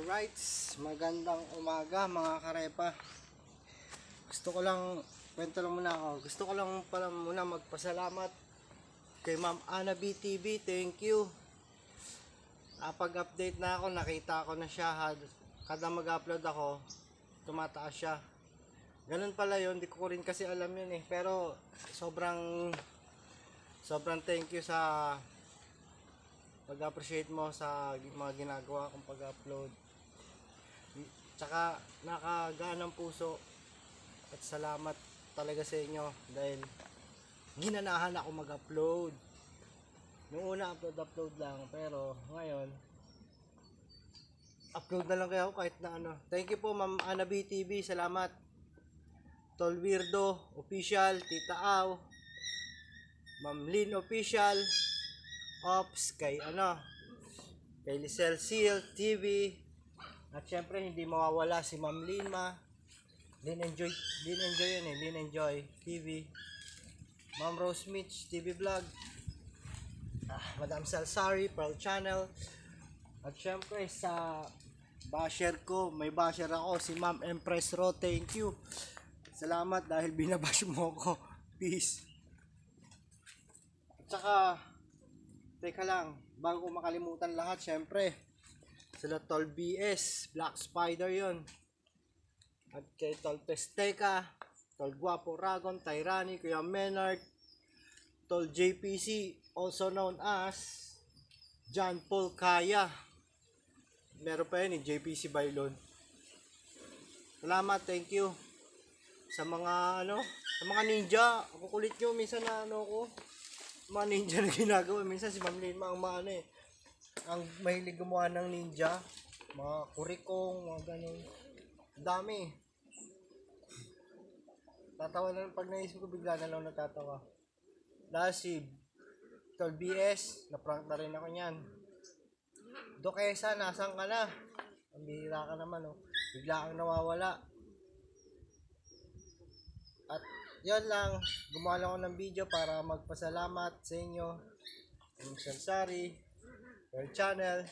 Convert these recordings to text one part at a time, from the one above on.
Alright, magandang umaga mga karepa. Gusto ko lang, kwento lang muna ako. Gusto ko lang pala muna magpasalamat kay Ma'am Ana BTV. Thank you. Pag-update na ako, nakita ko na siya. Kada mag-upload ako, tumataas siya. Ganun pala yun, di ko rin kasi alam yun eh. Pero sobrang thank you sa pag-appreciate mo sa mga ginagawa kong pag-upload. Tsaka nakagaan ng puso at salamat talaga sa inyo dahil ginanahan ako mag-upload. Nung una upload lang, pero ngayon upload na lang kaya ako kahit na ano. Thank you po Ma'am Ana BTV, salamat. Tol Weirdo Official, Tita Aw, Ma'am Lynn Official, Ops, kay Lisel Seal TV, at syempre hindi mawawala si Ma'am Lima, Lynn Enjoy yan eh, Lynn Enjoy TV, Ma'am Rose Mitch TV Vlog, Madam Salsari Pearl Channel, at syempre sa basher ko, may basher ako, si Ma'am Empress Ro. Thank you, salamat dahil binabash mo ko. Peace. At saka teka lang, bago ko makalimutan lahat, syempre sila Tol BS, Black Spider yon, at kay Tol Testeca, Tol Guapo Ragon, Tyrani, Kuya Menard, Tol JPC, also known as John Paul Kaya, meron pa yun JPC Bailon. Salamat, thank you sa mga sa mga ninja. Ako kulit nyo minsan na ko, mga ninja na ginagawa. Minsan si Ma'am Lima ang mahilig gumawa ng ninja, mga kurikong, mga ganun, dami. Tatawa na pag naisip ko, bigla na lang natatawa. Dahil si Tol BS, na-prank na rin ako niyan. Dokesa, nasan ka na? Ang bihira ka naman bigla kang nawawala. At yan lang, gumawa lang ako ng video para magpasalamat sa inyo, Ma'am Sansari, Pearl Channel,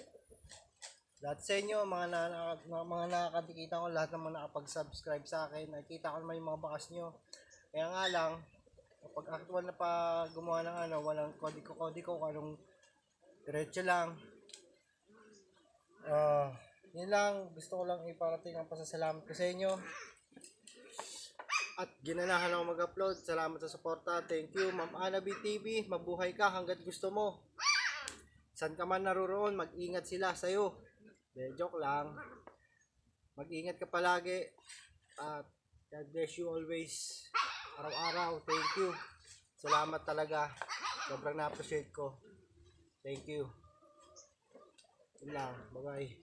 lahat sa inyo, mga nakakadikita ko, lahat naman nakapag-subscribe sa akin. Nakikita ko naman yung mga bakas nyo. Kaya nga lang, kapag actual na pa gumawa ng walang kodiko, anong diretso lang. Yun lang, gusto ko lang iparating ang pasasalamat ko sa inyo. At ginanahan ako mag-upload. Salamat sa suporta. Thank you Ma'am Ana BTV. Mabuhay ka hanggat gusto mo. San ka man naroon, mag-ingat sila sa'yo. Joke lang. Mag-ingat ka palagi. At God bless you always. Araw-araw. Thank you. Salamat talaga. Sobrang na-appreciate ko. Thank you. Yun lang. Bye-bye.